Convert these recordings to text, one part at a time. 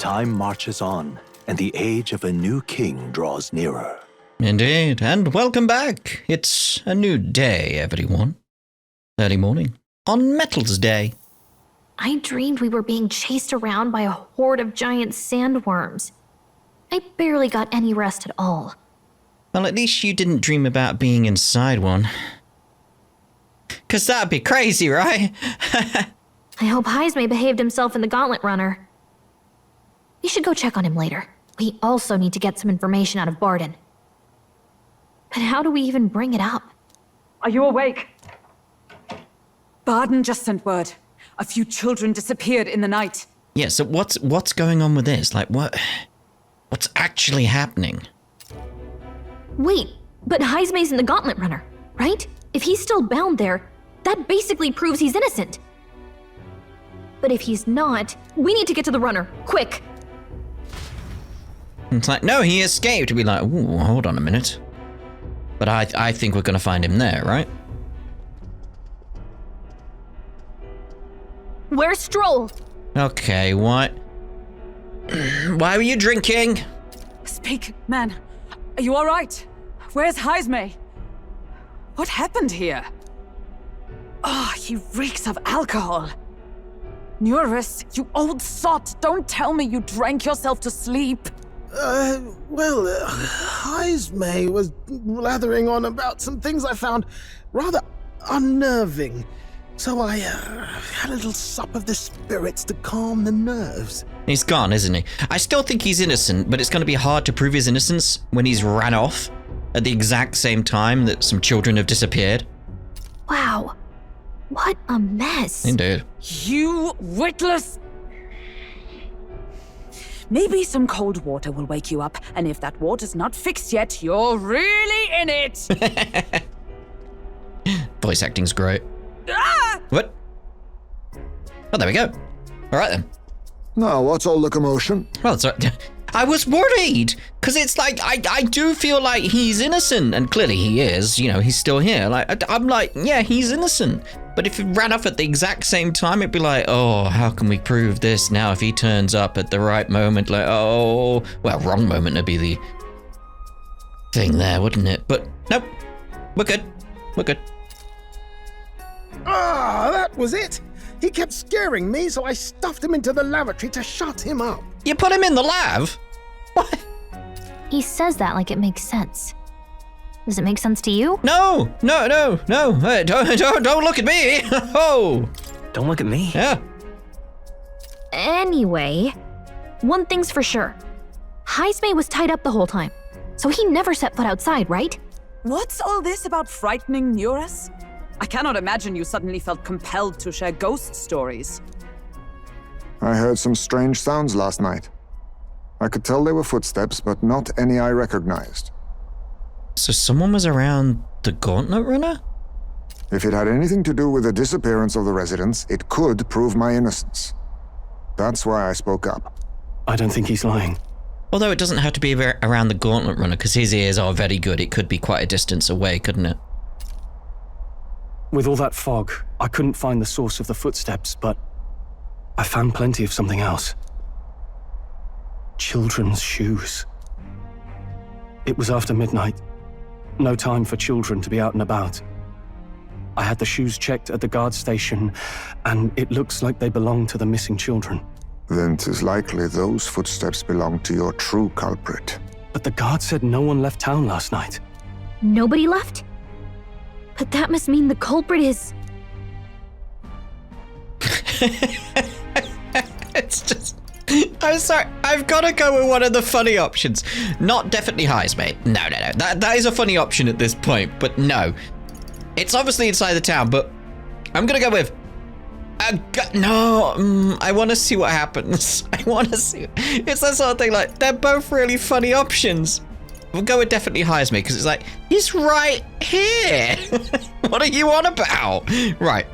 Time marches on, and the age of a new king draws nearer. Indeed, and welcome back. It's a new day, everyone. Early morning. On Metals Day. I dreamed we were being chased around by a horde of giant sandworms. I barely got any rest at all. Well, at least you didn't dream about being inside one. 'Cause that'd be crazy, right? I hope Heismay behaved himself in the Gauntlet Runner. We should go check on him later. We also need to get some information out of Barden. But how do we even bring it up? Are you awake? Barden just sent word. A few children disappeared in the night. Yeah, so what's going on with this? Like, what's actually happening? Wait, but Heismay's in the Gauntlet Runner, right? If he's still bound there, that basically proves he's innocent. But if he's not, we need to get to the runner, quick! It's like, no, he escaped. We'd be like, ooh, hold on a minute. But I think we're gonna find him there, right? Where's Stroll? Okay, what? Why were you drinking? Speak, man. Are you all right? Where's Heismay? What happened here? Oh, he reeks of alcohol. Neurus, you old sot, don't tell me you drank yourself to sleep. Heismay was blathering on about some things I found rather unnerving. So I had a little sup of the spirits to calm the nerves. He's gone, isn't he? I still think he's innocent, but it's going to be hard to prove his innocence when he's ran off at the exact same time that some children have disappeared. Wow, what a mess. Indeed. You witless... Maybe some cold water will wake you up, and if that water's not fixed yet, you're really in it! Voice acting's great. Ah! What? Oh, there we go. All right then. Now, what's all the commotion? Well, sorry. I was worried, because it's like, I do feel like he's innocent, and clearly he is, you know, he's still here. Like, I'm like, yeah, he's innocent. But if he ran off at the exact same time, it'd be like, oh, how can we prove this now if he turns up at the right moment? Like, oh, well, wrong moment would be the thing there, wouldn't it? But nope, we're good. We're good. Ah, that was it. He kept scaring me, so I stuffed him into the lavatory to shut him up. You put him in the lav? What? He says that like it makes sense. Does it make sense to you? No. Hey, don't look at me. Oh. Don't look at me. Yeah. Anyway, one thing's for sure. Heismay was tied up the whole time, so he never set foot outside, right? What's all this about frightening Neurus? I cannot imagine you suddenly felt compelled to share ghost stories. I heard some strange sounds last night. I could tell they were footsteps, but not any I recognized. So someone was around the Gauntlet Runner? If it had anything to do with the disappearance of the residents, it could prove my innocence. That's why I spoke up. I don't think he's lying. Although it doesn't have to be around the Gauntlet Runner, because his ears are very good. It could be quite a distance away, couldn't it? With all that fog, I couldn't find the source of the footsteps, but I found plenty of something else. Children's shoes. It was after midnight. No time for children to be out and about. I had the shoes checked at the guard station, and it looks like they belong to the missing children. Then 'tis likely those footsteps belong to your true culprit. But the guard said no one left town last night. Nobody left? But that must mean the culprit is... It's just... I'm sorry, I've got to go with one of the funny options. Not definitely Heismay. No. That is a funny option at this point, but no. It's obviously inside the town, but I'm going to go with... I want to see what happens. I want to see... It's that sort of thing, like, they're both really funny options. We'll go with definitely Heismay, because it's like, he's right here. What are you on about? Right.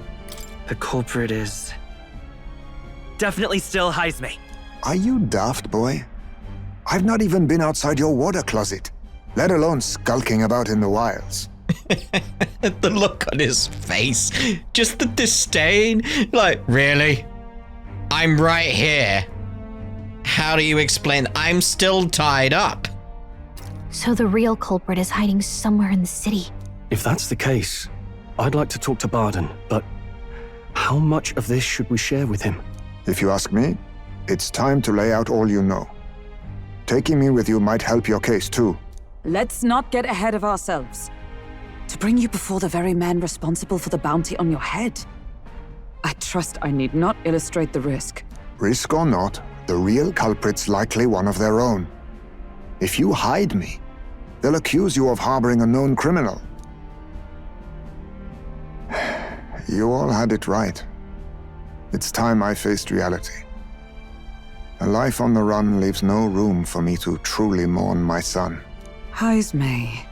The culprit is... definitely still Heismay. Are you daft, boy? I've not even been outside your water closet, let alone skulking about in the wilds. The look on his face, just the disdain. Like, really? I'm right here. how do you explain? I'm still tied up. So the real culprit is hiding somewhere in the city. If that's the case, I'd like to talk to Barden, but how much of this should we share with him? If you ask me, it's time to lay out all you know. Taking me with you might help your case too. Let's not get ahead of ourselves. To bring you before the very man responsible for the bounty on your head. I trust I need not illustrate the risk. Risk or not, the real culprit's likely one of their own. If you hide me, they'll accuse you of harboring a known criminal. You all had it right. It's time I faced reality. A life on the run leaves no room for me to truly mourn my son. Heismay.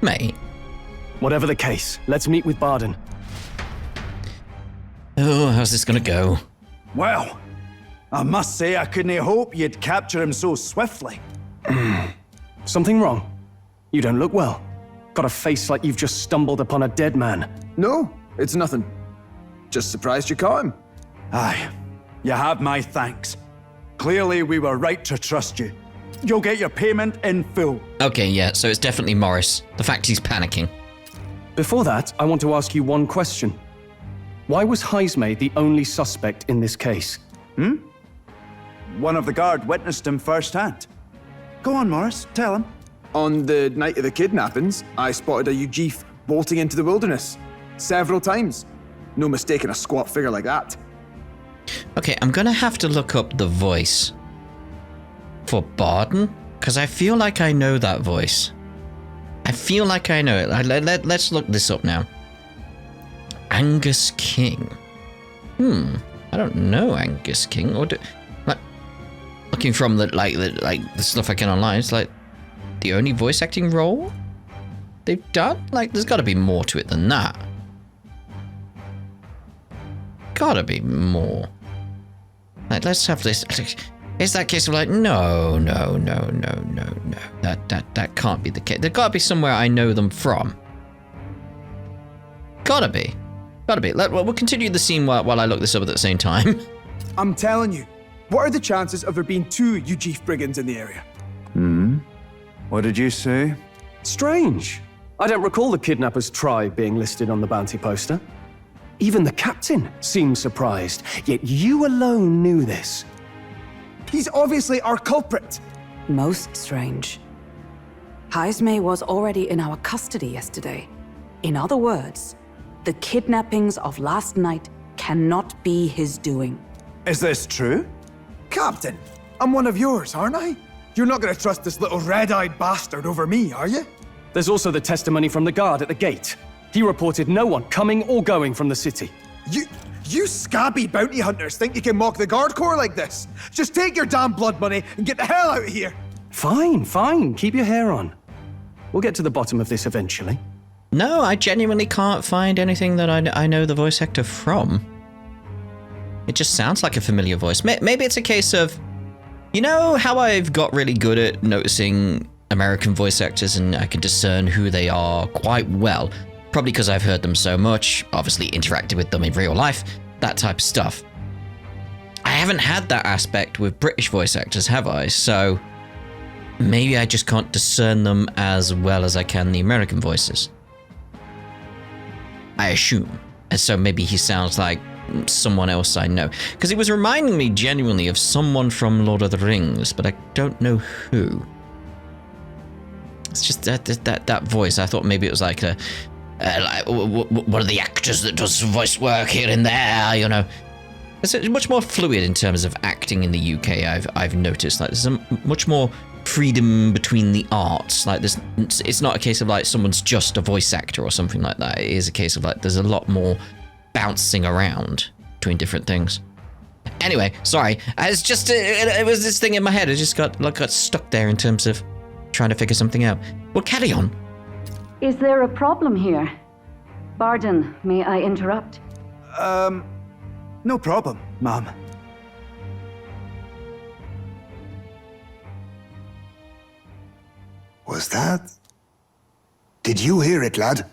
Mate. Whatever the case, let's meet with Barden. Oh, how's this gonna go? Well, I must say I couldn't hope you'd capture him so swiftly. Something wrong? You don't look well. Got a face like you've just stumbled upon a dead man. No, it's nothing. Just surprised you caught him. Aye, you have my thanks. Clearly we were right to trust you. You'll get your payment in full. Okay, yeah, so it's definitely Morris. The fact he's panicking. Before that, I want to ask you one question. Why was Heismay the only suspect in this case? One of the guard witnessed him firsthand. Go on, Morris, tell him. On the night of the kidnappings, I spotted a Ujif bolting into the wilderness. Several times. No mistaking a squat figure like that. Okay, I'm gonna have to look up the voice for Barden, because I feel like I know that voice. I feel like I know it. Let's look this up now. Angus King. I don't know Angus King. Or looking from the stuff I can online, it's like the only voice acting role they've done. Like, there's got to be more to it than that. Gotta be more. Like, let's have this. It's that case of like, no. That can't be the case. There gotta be somewhere I know them from. Gotta be. We'll continue the scene while I look this up at the same time. I'm telling you, what are the chances of there being 2 Ujif brigands in the area? What did you say? Strange. I don't recall the kidnappers' tribe being listed on the bounty poster. Even the captain seemed surprised, yet you alone knew this. He's obviously our culprit. Most strange. Heismay was already in our custody yesterday. In other words, the kidnappings of last night cannot be his doing. Is this true? Captain, I'm one of yours, aren't I? You're not going to trust this little red-eyed bastard over me, are you? There's also the testimony from the guard at the gate. He reported no one coming or going from the city. You scabby bounty hunters think you can mock the guard corps like this? Just take your damn blood money and get the hell out of here! Fine. Keep your hair on. We'll get to the bottom of this eventually. No, I genuinely can't find anything that I know the voice actor from. It just sounds like a familiar voice. Maybe it's a case of, you know how I've got really good at noticing American voice actors and I can discern who they are quite well. Probably because I've heard them so much, obviously interacted with them in real life, that type of stuff. I haven't had that aspect with British voice actors, have I? So maybe I just can't discern them as well as I can the American voices. I assume. And so maybe he sounds like someone else I know. Because it was reminding me genuinely of someone from Lord of the Rings, but I don't know who. It's just that voice. I thought maybe it was like a... like one of the actors that does voice work here and there, you know. It's much more fluid in terms of acting in the UK. I've noticed like there's a much more freedom between the arts. Like it's not a case of like someone's just a voice actor or something like that. It is a case of like there's a lot more bouncing around between different things. Anyway, sorry. It's just it was this thing in my head. I just got stuck there in terms of trying to figure something out. Well, carry on. Is there a problem here? Barden, may I interrupt? No problem, ma'am. Was that? Did you hear it, lad?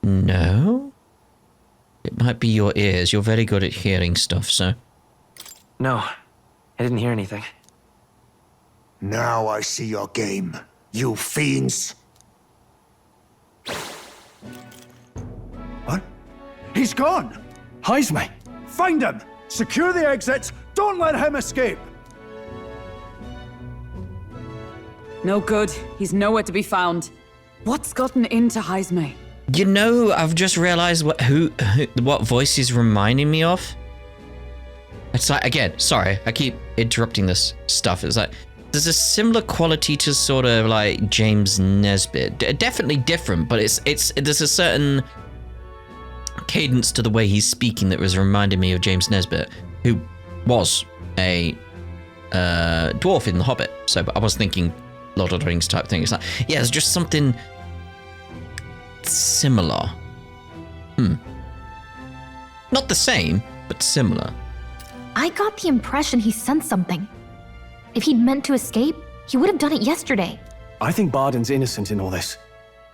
No? It might be your ears. You're very good at hearing stuff, so... No, I didn't hear anything. Now I see your game, you fiends. What? He's gone! Heismay! Find him! Secure the exits! Don't let him escape! No good. He's nowhere to be found. What's gotten into Heismay? You know, I've just realized what voice he's reminding me of. It's like, again, sorry, I keep interrupting this stuff. It's like, there's a similar quality to sort of like James Nesbitt. Definitely different, but there's a certain cadence to the way he's speaking that was reminding me of James Nesbitt, who was a dwarf in The Hobbit. So I was thinking Lord of the Rings type thing. It's like, yeah, there's just something similar. Not the same, but similar. I got the impression he sensed something. If he'd meant to escape, he would have done it yesterday. I think Barden's innocent in all this.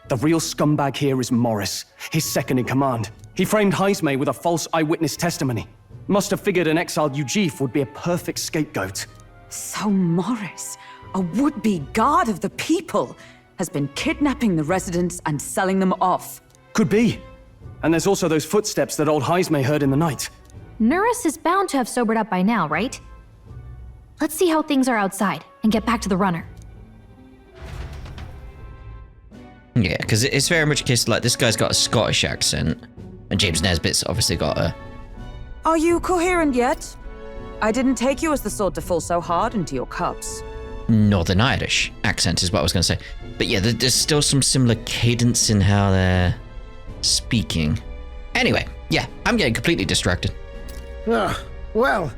The real scumbag here is Morris, his second in command. He framed Heismay with a false eyewitness testimony. Must have figured an exiled Ujif would be a perfect scapegoat. So Morris, a would-be guard of the people, has been kidnapping the residents and selling them off. Could be. And there's also those footsteps that old Heismay heard in the night. Nurse is bound to have sobered up by now, right? Let's see how things are outside and get back to the runner. Yeah, because it's very much a case like this guy's got a Scottish accent, and James Nesbitt's obviously got a... Are you coherent yet? I didn't take you as the sort to fall so hard into your cups. Northern Irish accent is what I was going to say. But yeah, there's still some similar cadence in how they're speaking. Anyway, yeah, I'm getting completely distracted. Well,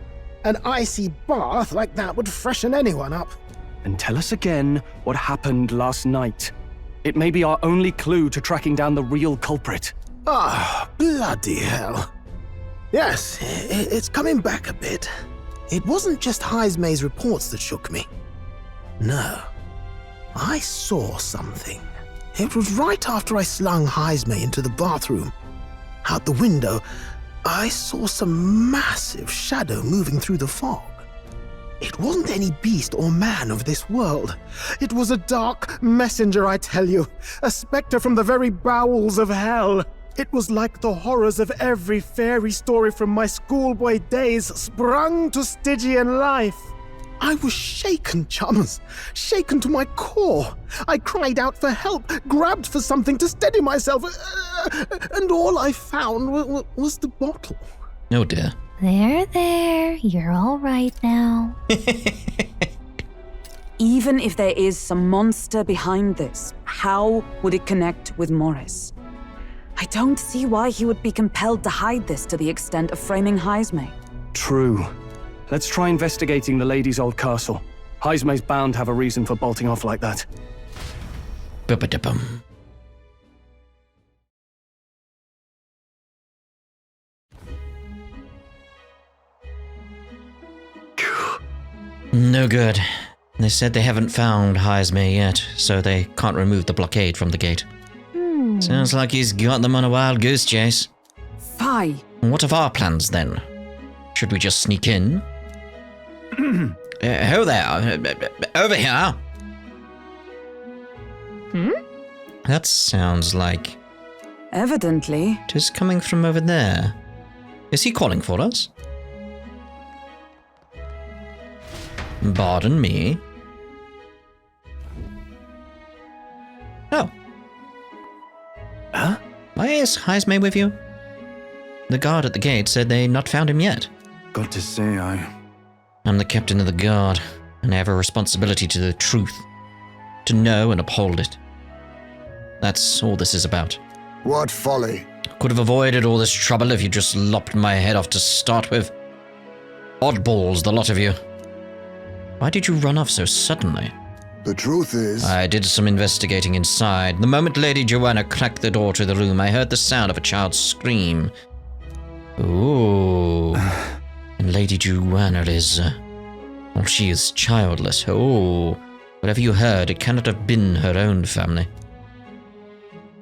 an icy bath like that would freshen anyone up. And tell us again what happened last night. It may be our only clue to tracking down the real culprit. Bloody hell. Yes, it's coming back a bit. It wasn't just Heismay's reports that shook me. No, I saw something. It was right after I slung Heismay into the bathroom. Out the window, I saw some massive shadow moving through the fog. It wasn't any beast or man of this world. It was a dark messenger, I tell you. A specter from the very bowels of hell. It was like the horrors of every fairy story from my schoolboy days sprung to Stygian life. I was shaken, chums. Shaken to my core. I cried out for help, grabbed for something to steady myself, and all I found was the bottle. Oh dear. There. You're all right now. Even if there is some monster behind this, how would it connect with Morris? I don't see why he would be compelled to hide this to the extent of framing Heismay. True. Let's try investigating the lady's old castle. Heismay's bound to have a reason for bolting off like that. Ba-ba-da-bum. No good. They said they haven't found Heismay yet, so they can't remove the blockade from the gate. Sounds like he's got them on a wild goose chase. Fie. What of our plans then? Should we just sneak in? Who there? Over here. That sounds like... Evidently. It is coming from over there. Is he calling for us? Pardon me. Oh. Huh? Why is Heismay with you? The guard at the gate said they'd not found him yet. Got to say, I'm the captain of the guard, and I have a responsibility to the truth. To know and uphold it. That's all this is about. What folly. Could have avoided all this trouble if you just lopped my head off to start with. Oddballs, the lot of you. Why did you run off so suddenly? The truth is... I did some investigating inside. The moment Lady Joanna cracked the door to the room, I heard the sound of a child's scream. Ooh. And Lady Joanna is... well, she is childless. Oh. Whatever you heard, it cannot have been her own family.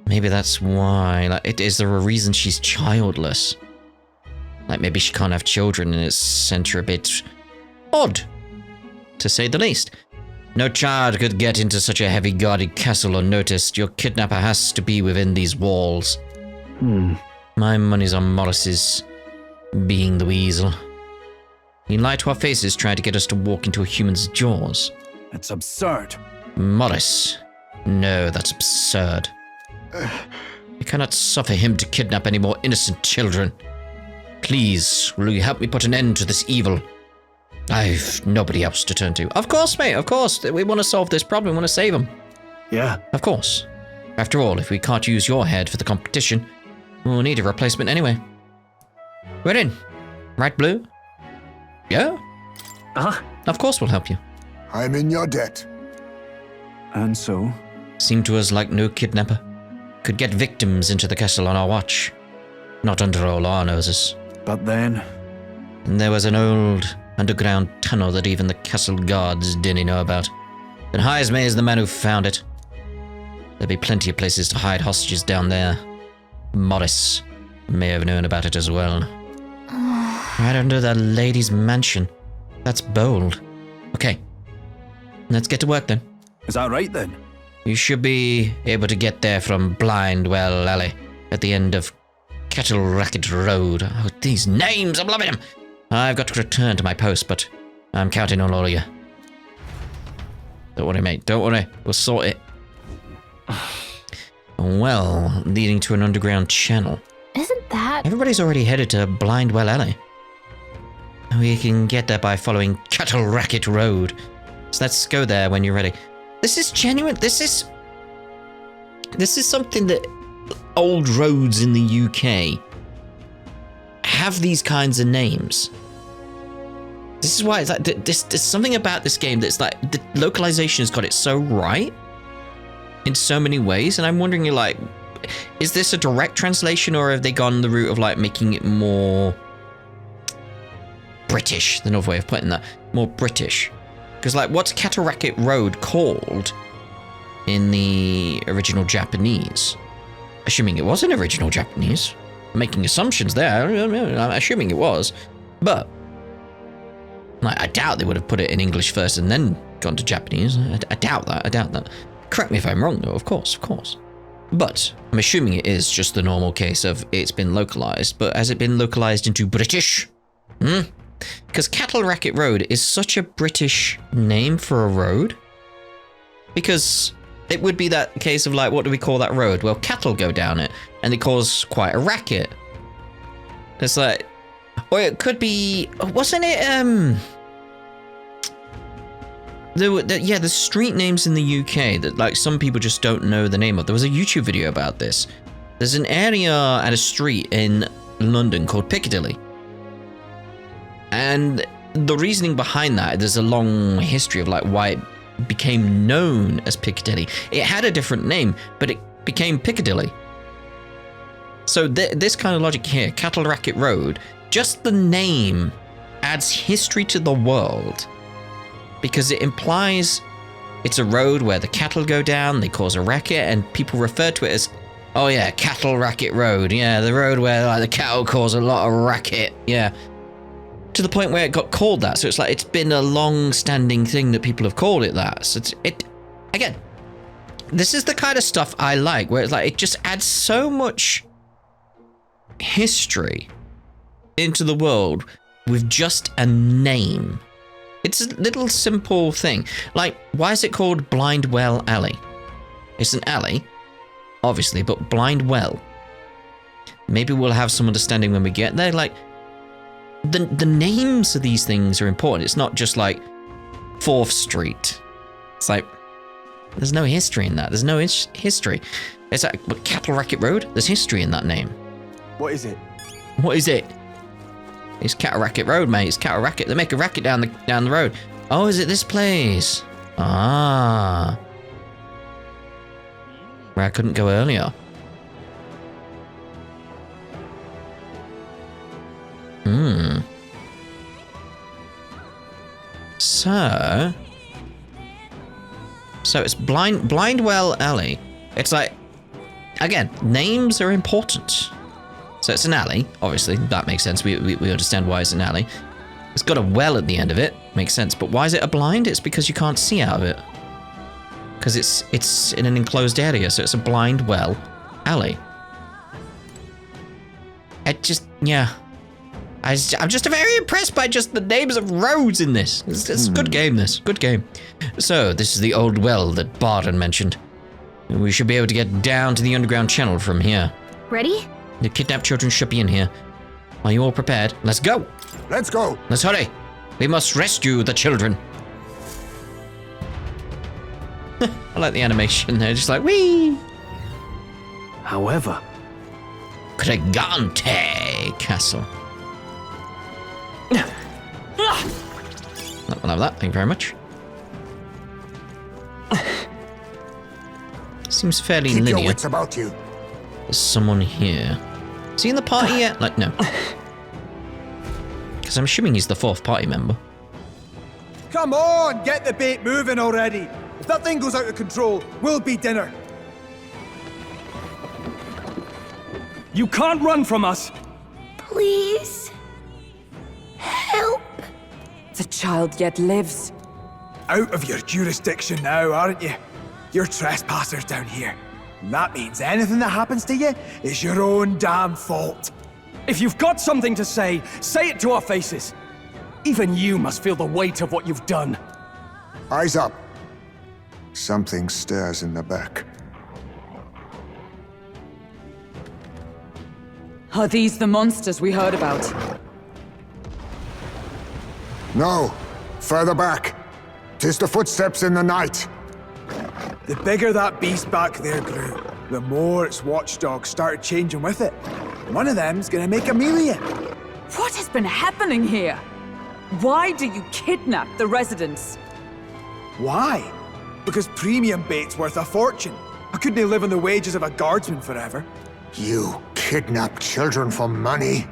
Maybe that's why. Like, is there a reason she's childless? Like, maybe she can't have children and it's sent her a bit... odd. to say the least. No child could get into such a heavy guarded castle unnoticed. Your kidnapper has to be within these walls. My money's on Morris's being the weasel. He lied to our faces trying to get us to walk into a human's jaws. It's absurd. Morris. No, that's absurd. I cannot suffer him to kidnap any more innocent children. Please, will you help me put an end to this evil? I've nobody else to turn to. Of course, mate, of course. We want to solve this problem. We want to save him. Yeah. Of course. After all, if we can't use your head for the competition, we'll need a replacement anyway. We're in. Right, Blue? Yeah? Of course we'll help you. I'm in your debt. And so? Seemed to us like no kidnapper could get victims into the castle on our watch. Not under all our noses. But then? And there was an old underground tunnel that even the castle guards didn't know about. And Heismay is the man who found it. There'd be plenty of places to hide hostages down there. Morris may have known about it as well. Right under the lady's mansion. That's bold. Okay. Let's get to work then. Is that right then? You should be able to get there from Blindwell Alley at the end of Kettle Racket Road. Oh, these names, I'm loving them. I've got to return to my post, but I'm counting on all of you. Don't worry, mate. Don't worry. We'll sort it. Well, leading to an underground channel. Isn't that... Everybody's already headed to Blindwell Alley. We can get there by following Kettle Racket Road. So let's go there when you're ready. This is genuine. This is something that old roads in the UK have these kinds of names. This is why it's like there's something about this game that's like the localization has got it so right in so many ways, and I'm wondering, like, is this a direct translation or have they gone the route of like making it more British? The another way of putting that, more British. Because, like, what's Cataract Road called in the original Japanese? Assuming it was in original Japanese. I'm making assumptions there. I'm assuming it was. But, like, I doubt they would have put it in English first and then gone to Japanese. I doubt that. Correct me if I'm wrong, though, of course. But I'm assuming it is just the normal case of it's been localized. But has it been localized into British? Because Cattle Racket Road is such a British name for a road. Because it would be that case of like, what do we call that road? Well, cattle go down it and they cause quite a racket. It's like, or it could be, wasn't it, the street names in the UK that like some people just don't know the name of. There was a YouTube video about this. There's an area at a street in London called Piccadilly. And the reasoning behind that, there's a long history of like why it became known as Piccadilly. It had a different name, but it became Piccadilly. So this kind of logic here, Cattle Racket Road, just the name adds history to the world because it implies it's a road where the cattle go down, they cause a racket, and people refer to it as, oh yeah, Cattle Racket Road. Yeah, the road where like the cattle cause a lot of racket. Yeah. To the point where it got called that. So it's like, it's been a long-standing thing that people have called it that. So again, this is the kind of stuff I like, where it's like, it just adds so much history into the world with just a name. It's a little simple thing. Like, why is it called Blindwell Alley? It's an alley, obviously, but Blindwell. Maybe we'll have some understanding when we get there. Like, the names of these things are important. It's not just like 4th Street. It's like, there's no history in that. There's no history. It's like, but Cattle Racket Road, there's history in that name. What is it? What is it? It's Cattle Racket Road, mate. It's Cattle Racket. They make a racket down the road. Oh, is it this place? Ah. Where I couldn't go earlier. So it's Blindwell Alley. It's like, again, names are important. So it's an alley, obviously, that makes sense. We understand why it's an alley. It's got a well at the end of it. Makes sense. But why is it a blind? It's because you can't see out of it. Because it's in an enclosed area, so it's a blind well alley. Yeah. I'm just very impressed by just the names of roads in this. It's a good game, this. Good game. So, this is the old well that Barden mentioned. We should be able to get down to the underground channel from here. Ready? The kidnapped children should be in here. Are you all prepared? Let's go! Let's go! Let's hurry! We must rescue the children. I like the animation. They're just like, whee! However, Gregante Castle. We'll have that, thank you very much. Seems fairly Keep linear. your wits about you. There's someone here. Is he in the party yet? Like, no. Because I'm assuming he's the fourth party member. Come on, get the bait moving already. If that thing goes out of control, we'll be dinner. You can't run from us! Please. Help. The child yet lives. Out of your jurisdiction now, aren't you? You're trespassers down here. And that means anything that happens to you is your own damn fault. If you've got something to say it to our faces. Even you must feel the weight of what you've done. Eyes up. Something stirs in the back. Are these the monsters we heard about? No, further back. 'Tis the footsteps in the night. The bigger that beast back there grew, the more its watchdogs started changing with it. One of them's gonna make a meal of you. What has been happening here? Why do you kidnap the residents? Why? Because premium bait's worth a fortune. I couldn't live on the wages of a guardsman forever. You kidnap children for money?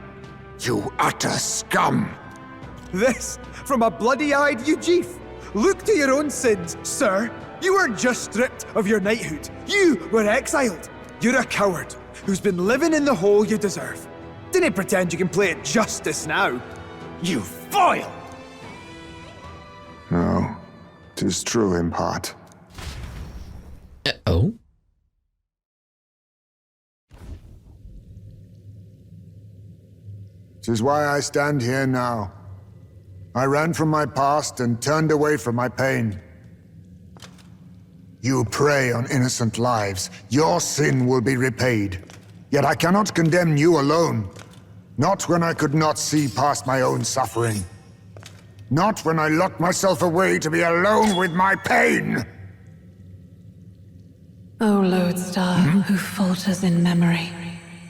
You utter scum! This from a bloody-eyed Eugene. Look to your own sins, sir. You weren't just stripped of your knighthood. You were exiled. You're a coward who's been living in the hole you deserve. Didn't pretend you can play at justice now. You foil! No, 'tis true in part. Oh? 'Tis why I stand here now. I ran from my past and turned away from my pain. You prey on innocent lives. Your sin will be repaid. Yet I cannot condemn you alone. Not when I could not see past my own suffering. Not when I locked myself away to be alone with my pain! O lodestar, who falters in memory,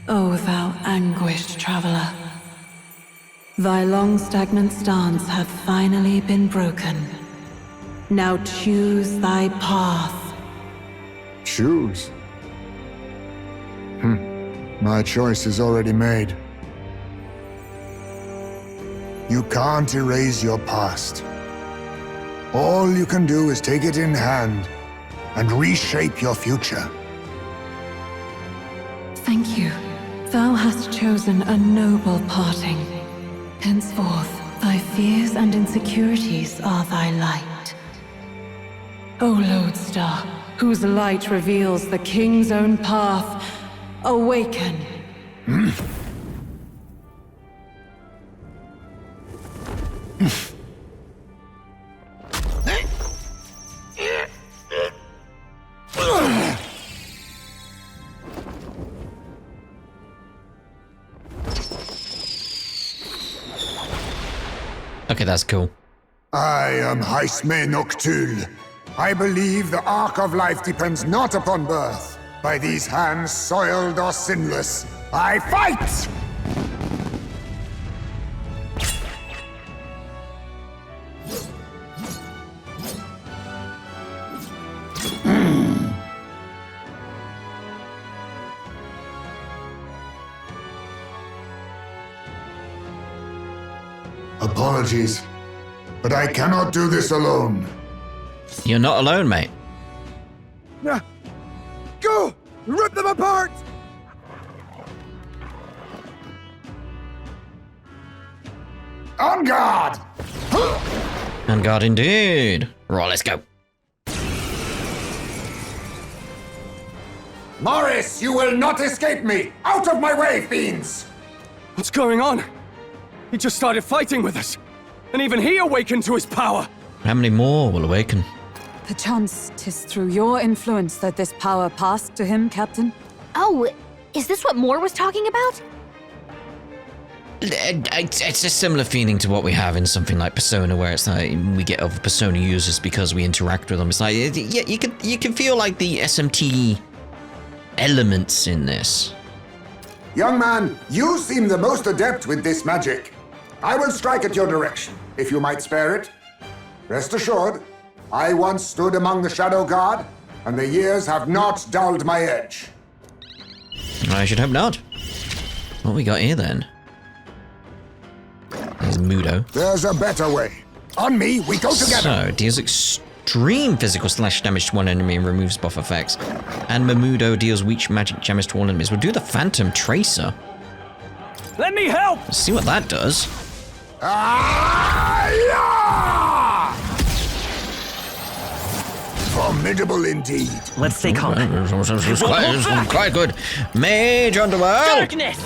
O thou anguished traveler. Thy long stagnant stance hath finally been broken. Now choose thy path. Choose? My choice is already made. You can't erase your past. All you can do is take it in hand and reshape your future. Thank you. Thou hast chosen a noble parting. Henceforth, thy fears and insecurities are thy light. O lodestar, whose light reveals the king's own path, awaken. Okay, that's cool. I am Heismay Noctul. I believe the arc of life depends not upon birth. By these hands, soiled or sinless, I fight! Apologies, but I cannot do this alone. You're not alone, mate. Go! Rip them apart! On guard! On guard indeed. Right, let's go. Morris, you will not escape me! Out of my way, fiends! What's going on? He just started fighting with us. And even he awakened to his power. How many more will awaken? Perchance 'tis through your influence that this power passed to him, Captain? Oh, is this what Moore was talking about? It's a similar feeling to what we have in something like Persona, where it's like we get other Persona users because we interact with them. It's like, yeah, you can feel like the SMT elements in this. Young man, you seem the most adept with this magic. I will strike at your direction, if you might spare it. Rest assured, I once stood among the Shadow Guard, and the years have not dulled my edge. I should hope not. What we got here then? There's Mudo. There's a better way. On me, we go together. So, deals extreme physical slash damage to one enemy and removes buff effects. And Mamudo deals weak magic damage to all enemies. We'll do the Phantom Tracer. Let me help! Let's see what that does. Formidable indeed. Let's stay calm. It's quite good. Mage Underworld. Darkness!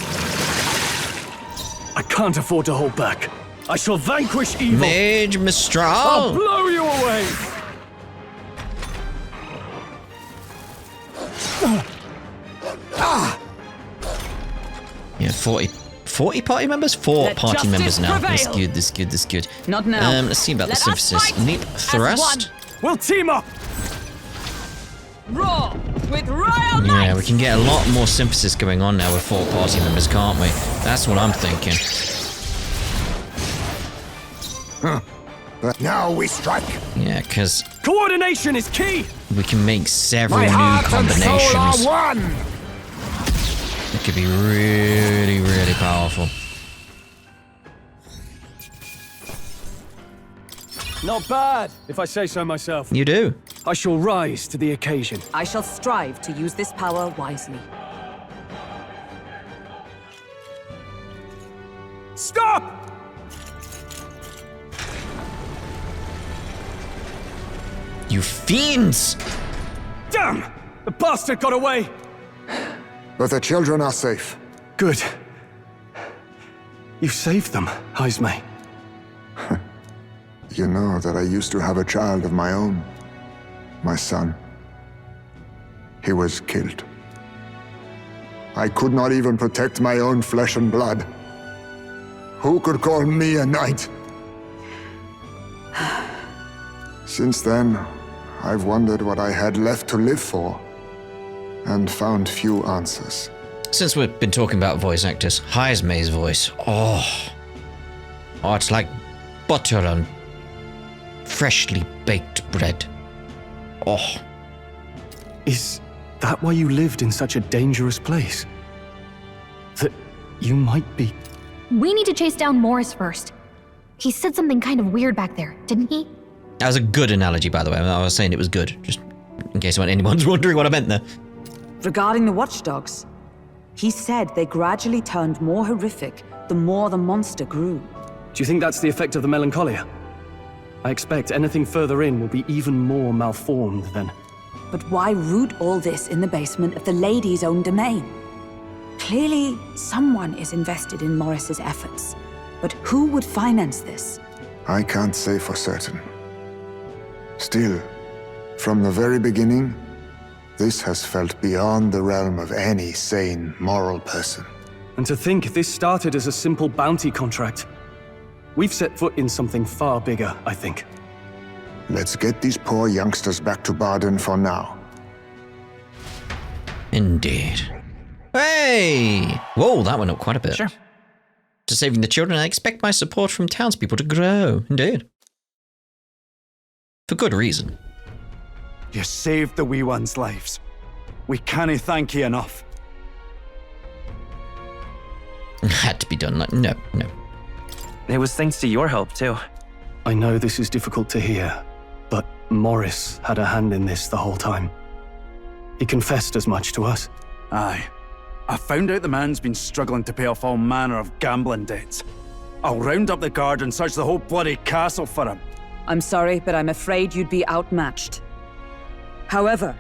I can't afford to hold back. I shall vanquish evil. Mage Mistral. I'll blow you away. Yeah, 40 party members? 4 Let party members justice now. prevail. This good. Not now. Let's see about Let the us synthesis. fight Leap as thrust. We'll team up! Roar with royal might! Yeah, we can get a lot more synthesis going on now with 4 party members, can't we? That's what I'm thinking. But now we strike. Yeah, because Coordination is key. we can make several My new heart and soul combinations. are one. It could be really, really powerful. Not bad, if I say so myself. You do. I shall rise to the occasion. I shall strive to use this power wisely. Stop! You fiends! Damn! The bastard got away! But the children are safe. Good. You saved them, Heismay. You know that I used to have a child of my own. My son. He was killed. I could not even protect my own flesh and blood. Who could call me a knight? Since then, I've wondered what I had left to live for, and found few answers. Since we've been talking about voice actors, Heismay's voice. Oh, it's like butter on freshly baked bread. Oh. Is that why you lived in such a dangerous place? That you might be... We need to chase down Morris first. He said something kind of weird back there, didn't he? That was a good analogy, by the way. I was saying it was good, just in case anyone's wondering what I meant there. Regarding the watchdogs, he said they gradually turned more horrific the more the monster grew. Do you think that's the effect of the melancholia? I expect anything further in will be even more malformed then. But why root all this in the basement of the lady's own domain? Clearly, someone is invested in Morris's efforts. But who would finance this? I can't say for certain. Still, from the very beginning, this has felt beyond the realm of any sane, moral person. And to think this started as a simple bounty contract. We've set foot in something far bigger, I think. Let's get these poor youngsters back to Barden for now. Indeed. Hey! Whoa, that went up quite a bit. Sure. To saving the children, I expect my support from townspeople to grow. Indeed. For good reason. You saved the wee ones' lives. We cannae thank you enough. Had to be done. Like, no. It was thanks to your help, too. I know this is difficult to hear, but Morris had a hand in this the whole time. He confessed as much to us. Aye. I found out the man's been struggling to pay off all manner of gambling debts. I'll round up the guard and search the whole bloody castle for him. I'm sorry, but I'm afraid you'd be outmatched. However,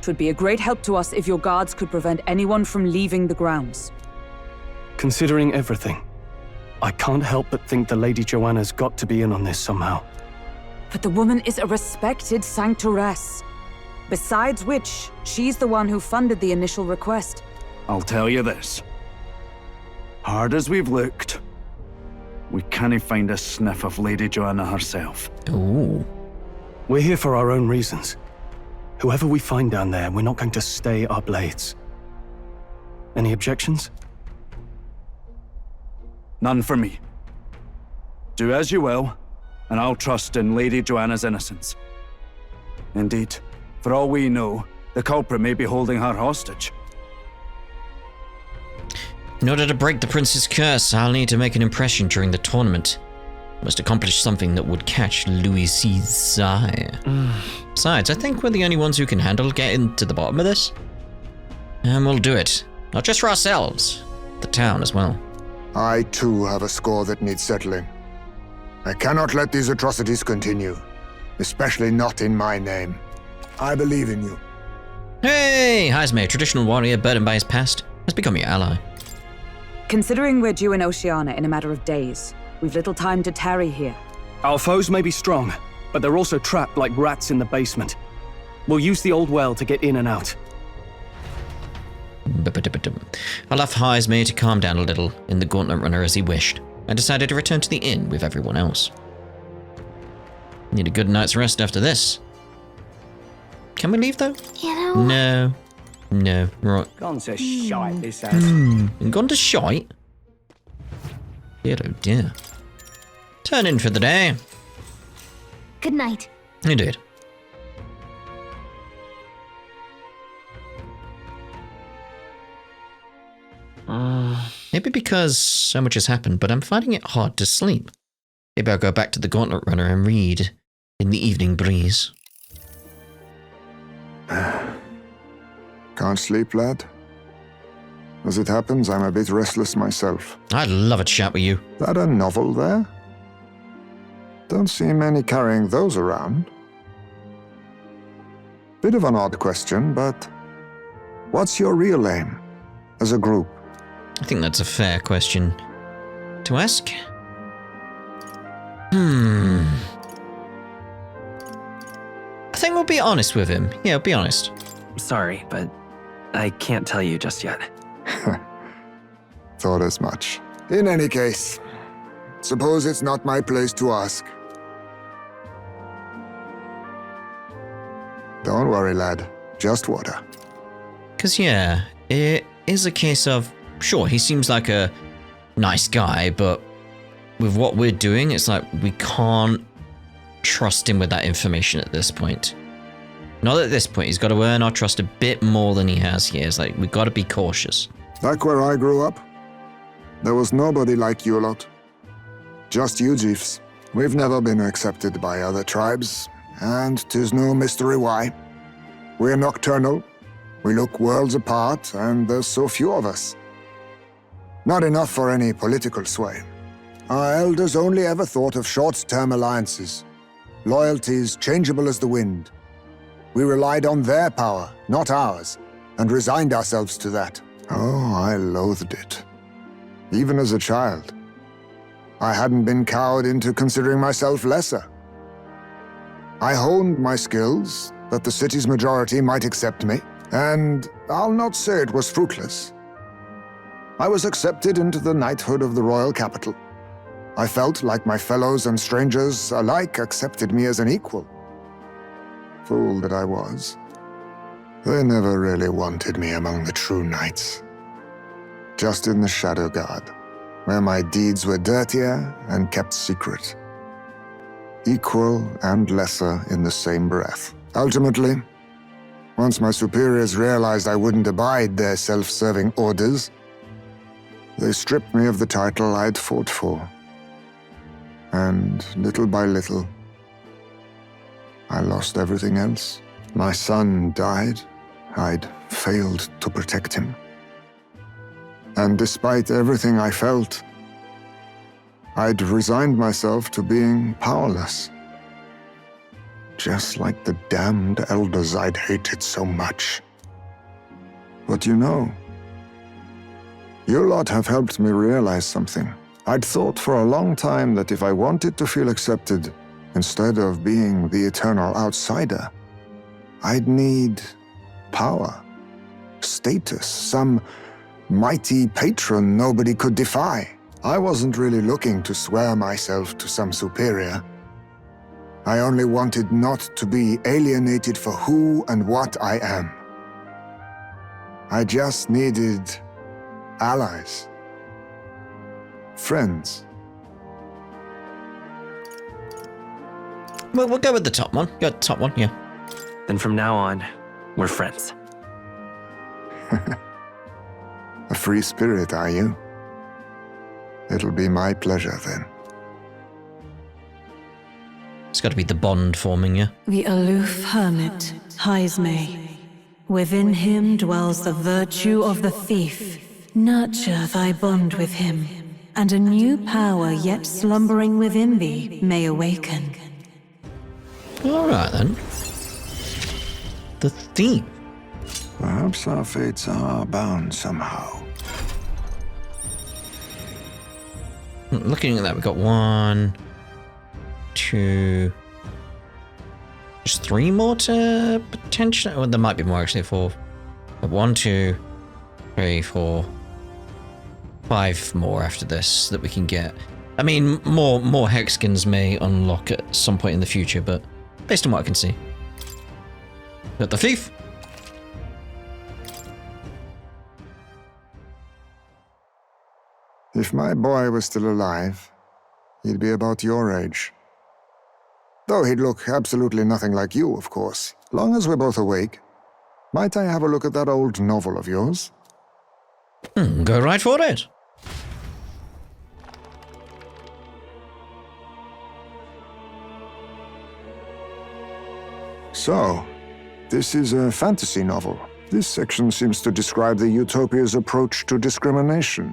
it would be a great help to us if your guards could prevent anyone from leaving the grounds. Considering everything, I can't help but think the Lady Joanna's got to be in on this somehow. But the woman is a respected sanctoress. Besides which, she's the one who funded the initial request. I'll tell you this. Hard as we've looked, we can't find a sniff of Lady Joanna herself. Ooh. We're here for our own reasons. Whoever we find down there, we're not going to stay our blades. Any objections? None for me. Do as you will, and I'll trust in Lady Joanna's innocence. Indeed, for all we know, the culprit may be holding her hostage. In order to break the prince's curse, I'll need to make an impression during the tournament. Must accomplish something that would catch Louis's eye. Besides, I think we're the only ones who can handle getting to the bottom of this. And we'll do it. Not just for ourselves, the town as well. I too have a score that needs settling. I cannot let these atrocities continue, especially not in my name. I believe in you. Hey! Heismay, traditional warrior burdened by his past, has become your ally. Considering we're due in Oceania in a matter of days, we've little time to tarry here. Our foes may be strong, but they're also trapped like rats in the basement. We'll use the old well to get in and out. I left Heismay to calm down a little in the Gauntlet Runner as he wished, and decided to return to the inn with everyone else. Need a good night's rest after this. Can we leave though? You know... No. No, right. Gone to shite, this has. Gone to shite? Dear oh dear. Turn in for the day. Good night. Indeed. Maybe because so much has happened, but I'm finding it hard to sleep. Maybe I'll go back to the Gauntlet Runner and read in the evening breeze. Can't sleep, lad? As it happens, I'm a bit restless myself. I'd love a chat with you. That a novel there? Don't see many carrying those around. Bit of an odd question, but what's your real aim as a group? I think that's a fair question to ask. I think we'll be honest with him. Yeah, be honest. Sorry, but I can't tell you just yet. Thought as much. In any case, suppose it's not my place to ask. Don't worry, lad. Just water. 'Cause yeah, it is a case of, sure, he seems like a nice guy, but with what we're doing, it's like we can't trust him with that information at this point. Not at this point, he's got to earn our trust a bit more than he has here. It's like, we've got to be cautious. Like where I grew up, there was nobody like you lot. Just you, Jeeves. We've never been accepted by other tribes, and 'tis no mystery why. We're nocturnal, we look worlds apart, and there's so few of us. Not enough for any political sway. Our elders only ever thought of short-term alliances, loyalties changeable as the wind. We relied on their power, not ours, and resigned ourselves to that. Oh, I loathed it. Even as a child. I hadn't been cowed into considering myself lesser. I honed my skills, that the city's majority might accept me, and I'll not say it was fruitless. I was accepted into the knighthood of the royal capital. I felt like my fellows and strangers alike accepted me as an equal. Fool that I was. They never really wanted me among the true knights. Just in the Shadow Guard, where my deeds were dirtier and kept secret. Equal and lesser in the same breath. Ultimately, once my superiors realized I wouldn't abide their self-serving orders, they stripped me of the title I'd fought for. And little by little, I lost everything else. My son died. I'd failed to protect him. And despite everything I felt, I'd resigned myself to being powerless. Just like the damned elders I'd hated so much. But you know, you lot have helped me realize something. I'd thought for a long time that if I wanted to feel accepted, instead of being the eternal outsider, I'd need power, status, some mighty patron nobody could defy. I wasn't really looking to swear myself to some superior. I only wanted not to be alienated for who and what I am. I just needed allies. Friends. Well, we'll go with the top one. Go with the top one, yeah. Then from now on, we're friends. A free spirit, are you? It'll be my pleasure then. It's got to be the bond forming, yeah? The aloof hermit, Heismay. Within him dwells the virtue of the thief. Nurture thy bond with him, and a new power yet slumbering within thee may awaken. Alright then. The thief. Perhaps our fates are bound somehow. Looking at that, we've got 1, 2, just 3 more to potentially. Oh, there might be more actually. 4, 1, 2, 3, 4, 5 more after this that we can get. I mean, more hexagons may unlock at some point in the future, but based on what I can see, got the thief. If my boy was still alive, he'd be about your age. Though he'd look absolutely nothing like you, of course. Long as we're both awake. Might I have a look at that old novel of yours? Go right for it. So, this is a fantasy novel. This section seems to describe the Utopia's approach to discrimination.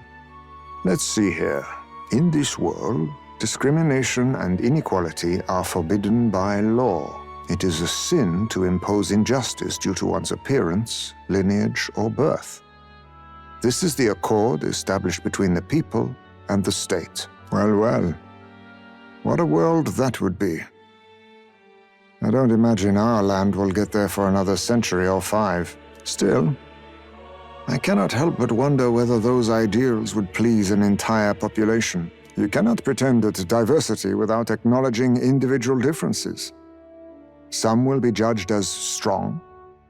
Let's see here. In this world, discrimination and inequality are forbidden by law. It is a sin to impose injustice due to one's appearance, lineage, or birth. This is the accord established between the people and the state. Well, well. What a world that would be. I don't imagine our land will get there for another century or 5. Still, I cannot help but wonder whether those ideals would please an entire population. You cannot pretend at diversity without acknowledging individual differences. Some will be judged as strong,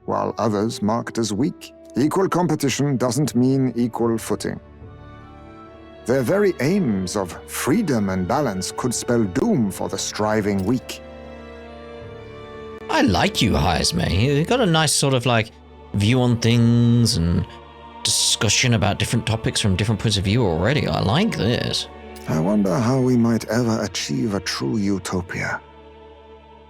while others marked as weak. Equal competition doesn't mean equal footing. Their very aims of freedom and balance could spell doom for the striving weak. I like you, Heismay. You've got a nice sort of like view on things and discussion about different topics from different points of view already. I like this. I wonder how we might ever achieve a true utopia,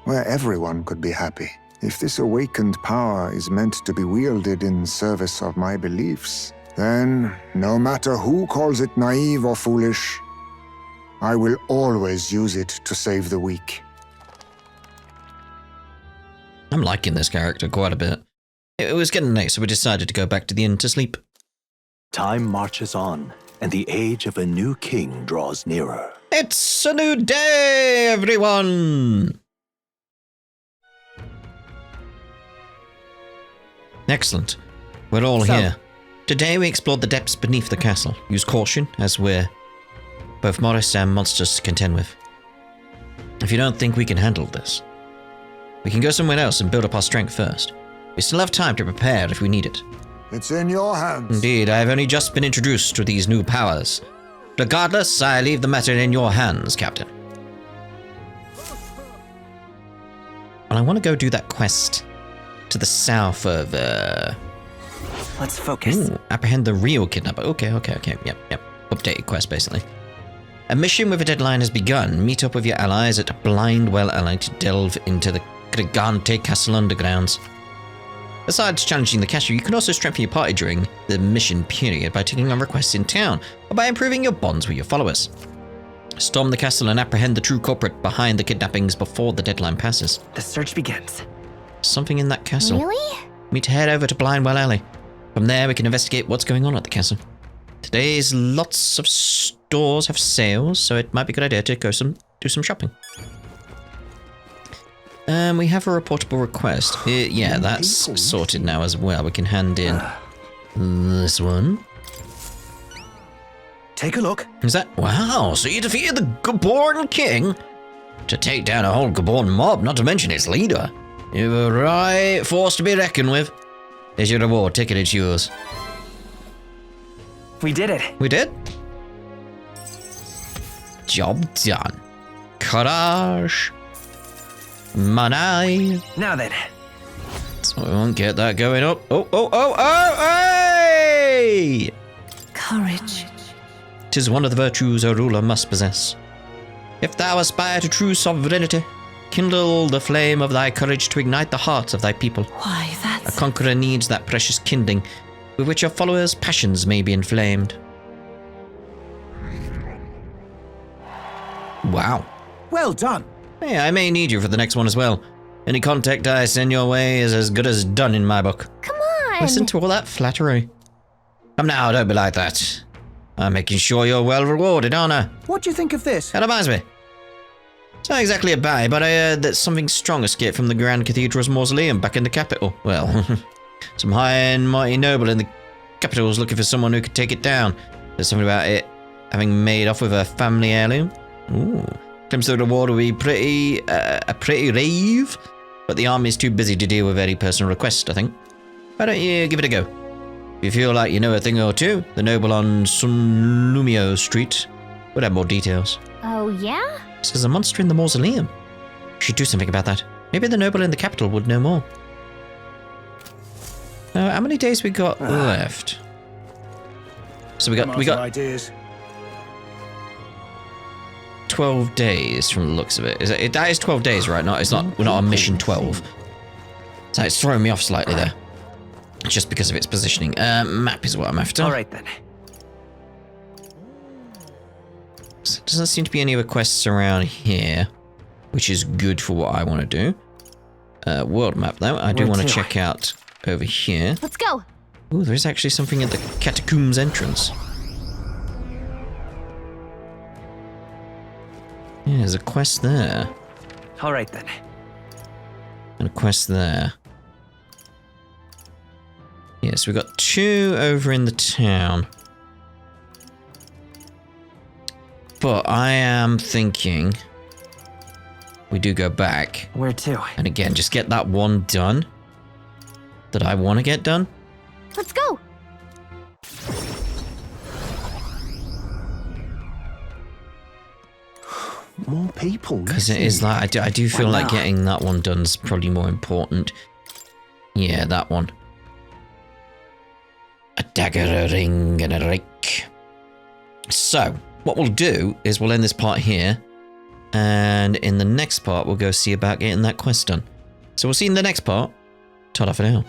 where everyone could be happy. If this awakened power is meant to be wielded in service of my beliefs, then, no matter who calls it naive or foolish, I will always use it to save the weak. I'm liking this character quite a bit. It was getting late, so we decided to go back to the inn to sleep. Time marches on, and the age of a new king draws nearer. It's a new day, everyone! Excellent. We're all here. Today we explored the depths beneath the castle. Use caution, as we're both modest and monsters to contend with. If you don't think we can handle this, we can go somewhere else and build up our strength first. We still have time to prepare if we need it. It's in your hands. Indeed, I have only just been introduced to these new powers. Regardless, I leave the matter in your hands, Captain. And I want to go do that quest to the south of, Let's focus. apprehend the real kidnapper. Okay. Yep. Updated quest, basically. A mission with a deadline has begun. Meet up with your allies at Blindwell Alley to delve into the Gigante Castle undergrounds. Besides challenging the castle, you can also strengthen your party during the mission period by taking on requests in town, or by improving your bonds with your followers. Storm the castle and apprehend the true culprit behind the kidnappings before the deadline passes. The search begins. Something in that castle. Really? We need to head over to Blindwell Alley. From there, we can investigate what's going on at the castle. Today's lots of stores have sales, so it might be a good idea to go do some shopping. We have a reportable request. Yeah, that's sorted now as well. We can hand in this one. Take a look. Is that? Wow, so you defeated the Gaborn King? To take down a whole Gaborn mob, not to mention its leader. You were right force to be reckoned with. There's your reward. Take it, it's yours. We did it. We did? Job done. Courage. Money. Now then. So we won't get that going up. Oh, hey! Courage. 'Tis one of the virtues a ruler must possess. If thou aspire to true sovereignty, kindle the flame of thy courage to ignite the hearts of thy people. Why, A conqueror needs that precious kindling with which your followers' passions may be inflamed. Wow. Well done. Hey, I may need you for the next one as well. Any contact I send your way is as good as done in my book. Come on! Listen to all that flattery. Come now, don't be like that. I'm making sure you're well rewarded, aren't I? What do you think of this? That reminds me. It's not exactly a buy, but I heard that something strong escaped from the Grand Cathedral's mausoleum back in the capital. Well, some high and mighty noble in the capital was looking for someone who could take it down. There's something about it having made off with a family heirloom. Ooh. Claims the reward will be a pretty rave, but the army's too busy to deal with any personal request, I think. Why don't you give it a go? If you feel like you know a thing or two, the noble on Sunlumio Street would have more details. Oh, yeah? There's a monster in the mausoleum. We should do something about that. Maybe the noble in the capital would know more. Now, how many days we got left? So we got ideas. 12 days from the looks of it. That is 12 days, right? We're not on mission 12. So it's throwing me off slightly there. Just because of its positioning. Map is what I'm after. Alright then. So there doesn't seem to be any requests around here, which is good for what I want to do. World map though. I do want to check out over here. Let's go! Ooh, there is actually something at the catacombs entrance. Yeah, there's a quest there. Alright then. And a quest there. Yes, we've got 2 over in the town. But I am thinking we do go back. Where to? And again, just get that one done that I want to get done. Let's go! More people. Because it is like, I do feel like getting that one done is probably more important. Yeah, that one. A dagger, a ring, and a rake. So, what we'll do is we'll end this part here. And in the next part, we'll go see about getting that quest done. So we'll see you in the next part. Ta-da for now.